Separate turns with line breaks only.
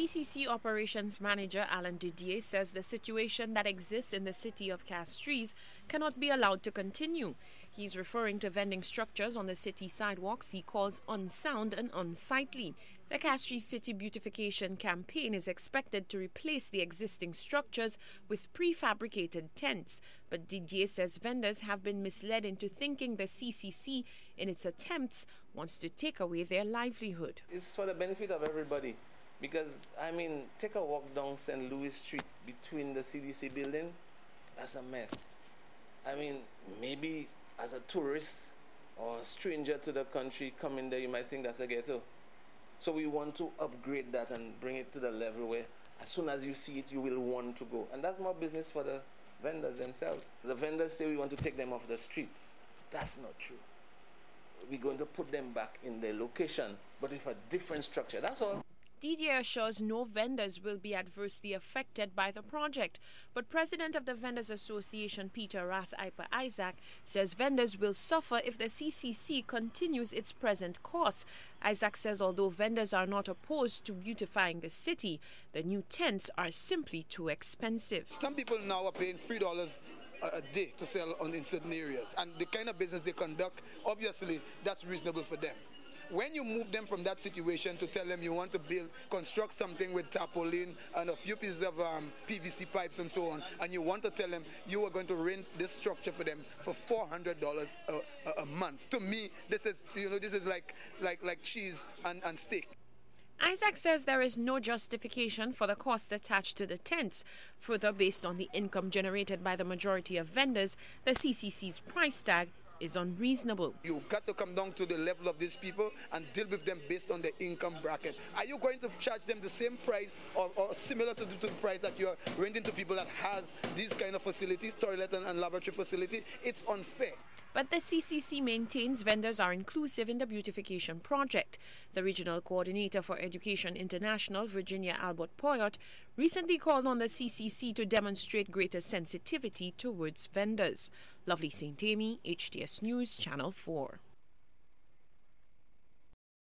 CCC Operations Manager Alan Didier says the situation that exists in the city of Castries cannot be allowed to continue. He's referring to vending structures on the city sidewalks he calls unsound and unsightly. The Castries City Beautification Campaign is expected to replace the existing structures with prefabricated tents, but Didier says vendors have been misled into thinking the CCC, in its attempts, wants to take away their livelihood.
It's for the benefit of everybody. Because, I mean, take a walk down St. Louis Street between the CDC buildings, that's a mess. I mean, maybe as a tourist or a stranger to the country coming there, you might think that's a ghetto. So we want to upgrade that and bring it to the level where as soon as you see it, you will want to go. And that's more business for the vendors themselves. The vendors say we want to take them off the streets. That's not true. We're going to put them back in their location, but with a different structure, that's all.
Didier assures no vendors will be adversely affected by the project, but President of the Vendors Association Peter Ras-Iper-Isaac says vendors will suffer if the CCC continues its present course. Isaac says although vendors are not opposed to beautifying the city, the new tents are simply too expensive.
Some people now are paying $3 a day to sell in certain areas, and the kind of business they conduct, obviously that's reasonable for them. When you move them from that situation to tell them you want to construct something with tarpaulin and a few pieces of PVC pipes and so on, and you want to tell them you are going to rent this structure for them for $400 a month. To me, this is like cheese and steak.
Isaac says there is no justification for the cost attached to the tents. Further, based on the income generated by the majority of vendors, the CCC's price tag is unreasonable.
You've got to come down to the level of these people and deal with them based on the income bracket. Are you going to charge them the same price or similar to the price that you're renting to people that has these kind of facilities, toilet and laboratory facility? It's unfair.
But the CCC maintains vendors are inclusive in the beautification project. The regional coordinator for Education International, Virginia Albert Poyot, recently called on the CCC to demonstrate greater sensitivity towards vendors. Lovely St. Amy, HTS News, Channel 4.